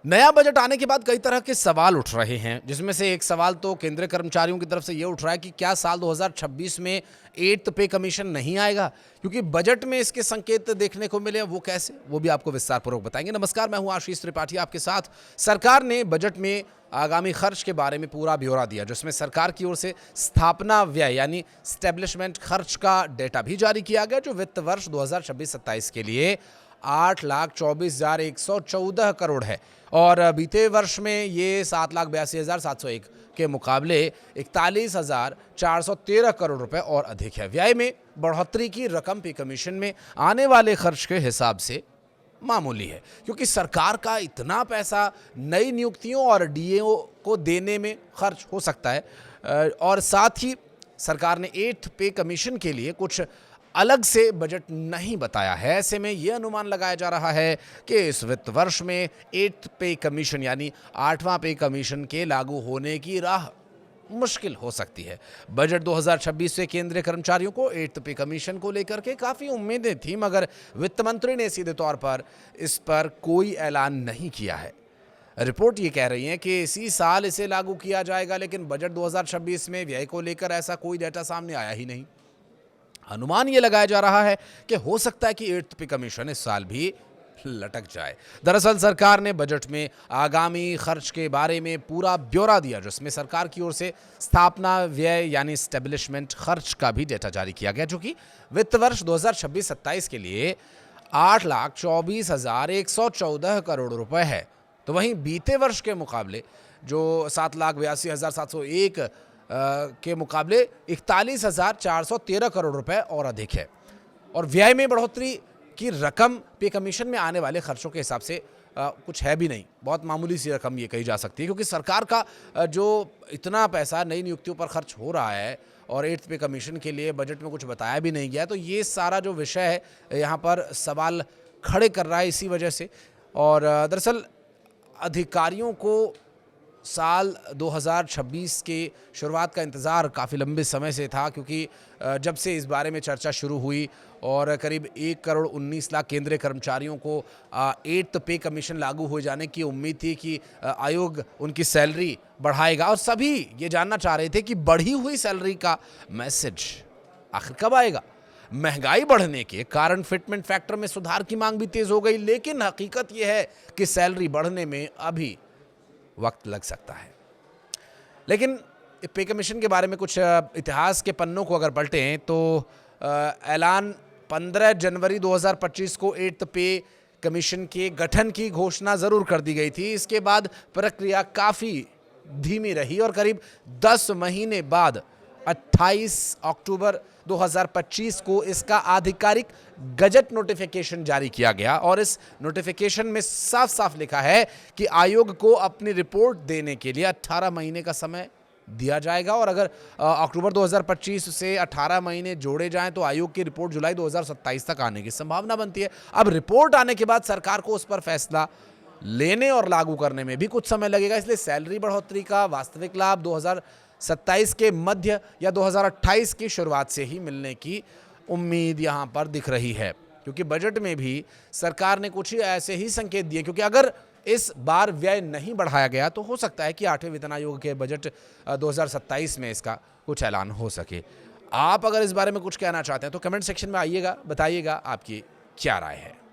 नया बजट आने के बाद कई तरह के सवाल उठ रहे हैं, जिसमें से एक सवाल तो केंद्रीय कर्मचारियों की तरफ से ये उठ रहा है कि क्या साल 2026 में 8th पे कमीशन नहीं आएगा, क्योंकि बजट में इसके संकेत देखने को मिले। वो कैसे, वो भी आपको विस्तार पूर्वक बताएंगे। नमस्कार, मैं हूं आशीष त्रिपाठी आपके साथ। सरकार ने बजट में आगामी खर्च के बारे में पूरा ब्यौरा दिया, जिसमें सरकार की ओर से स्थापना व्यय यानी स्टैब्लिशमेंट खर्च का डेटा भी जारी किया गया, जो वित्त वर्ष 2026-27 के लिए 8,24,114 करोड़ है और बीते वर्ष में ये 7,82,701 के मुकाबले 41,413 करोड़ रुपए और अधिक है। व्यय में बढ़ोतरी की रकम पे कमीशन में आने वाले खर्च के हिसाब से मामूली है, क्योंकि सरकार का इतना पैसा नई नियुक्तियों और डीएओ को देने में खर्च हो सकता है और साथ ही सरकार ने 8th पे कमीशन के लिए कुछ अलग से बजट नहीं बताया है। ऐसे में यह अनुमान लगाया जा रहा है कि इस वित्त वर्ष में 8th पे कमीशन यानी 8वां पे कमीशन के लागू होने की राह मुश्किल हो सकती है। बजट 2026 से केंद्रीय कर्मचारियों को 8th पे कमीशन को लेकर के काफ़ी उम्मीदें थी, मगर वित्त मंत्री ने सीधे तौर पर इस पर कोई ऐलान नहीं किया है। रिपोर्ट ये कह रही है कि इसी साल इसे लागू किया जाएगा, लेकिन बजट 2026 में व्यय को लेकर ऐसा कोई डेटा सामने आया ही नहीं। अनुमान ये लगाया जा रहा है कि हो सकता है कि 8th पे कमीशन इस साल भी लटक जाए। दरअसल सरकार ने बजट में आगामी खर्च के बारे में पूरा ब्यौरा दिया, जिसमें सरकार की ओर से स्थापना व्यय यानी स्टैब्लिशमेंट खर्च का भी डेटा जारी किया गया, जो कि वित्त वर्ष 2026-27 के लिए 8,24,114 करोड़ रुपए है। तो वहीं बीते वर्ष के मुकाबले जो 7,82,701 के मुकाबले 41,413 करोड़ रुपए और अधिक है और व्यय में बढ़ोतरी की रकम पे कमीशन में आने वाले खर्चों के हिसाब से कुछ है भी नहीं। बहुत मामूली सी रकम ये कही जा सकती है, क्योंकि सरकार का जो इतना पैसा नई नियुक्तियों पर खर्च हो रहा है और 8th पे कमीशन के लिए बजट में कुछ बताया भी नहीं गया, तो ये सारा जो विषय है यहाँ पर सवाल खड़े कर रहा है इसी वजह से। और दरअसल अधिकारियों को साल 2026 के शुरुआत का इंतज़ार काफ़ी लंबे समय से था, क्योंकि जब से इस बारे में चर्चा शुरू हुई और करीब 1,19,00,000 केंद्रीय कर्मचारियों को 8th पे कमीशन लागू हो जाने की उम्मीद थी कि आयोग उनकी सैलरी बढ़ाएगा और सभी ये जानना चाह रहे थे कि बढ़ी हुई सैलरी का मैसेज आखिर कब आएगा। महंगाई बढ़ने के कारण फिटमेंट फैक्टर में सुधार की मांग भी तेज़ हो गई, लेकिन हकीकत यह है कि सैलरी बढ़ने में अभी वक्त लग सकता है। लेकिन पे कमीशन के बारे में कुछ इतिहास के पन्नों को अगर पलटें तो ऐलान 15 जनवरी 2025 को 8th पे कमीशन के गठन की घोषणा ज़रूर कर दी गई थी। इसके बाद प्रक्रिया काफ़ी धीमी रही और करीब 10 महीने बाद 28 अक्टूबर 2025 को इसका आधिकारिक गजट नोटिफिकेशन जारी किया गया और इस नोटिफिकेशन में साफ साफ लिखा है कि आयोग को अपनी रिपोर्ट देने के लिए 18 महीने का समय दिया जाएगा और अगर अक्टूबर 2025 से 18 महीने जोड़े जाएं तो आयोग की रिपोर्ट जुलाई 2027 तक आने की संभावना बनती है। अब रिपोर्ट आने के बाद सरकार को उस पर फैसला लेने और लागू करने में भी कुछ समय लगेगा, इसलिए सैलरी बढ़ोतरी का वास्तविक लाभ 2027 के मध्य या 2028 की शुरुआत से ही मिलने की उम्मीद यहाँ पर दिख रही है, क्योंकि बजट में भी सरकार ने कुछ ही ऐसे ही संकेत दिए, क्योंकि अगर इस बार व्यय नहीं बढ़ाया गया तो हो सकता है कि 8वें वेतन आयोग के बजट 2027 में इसका कुछ ऐलान हो सके। आप अगर इस बारे में कुछ कहना चाहते हैं तो कमेंट सेक्शन में आइएगा, बताइएगा आपकी क्या राय है।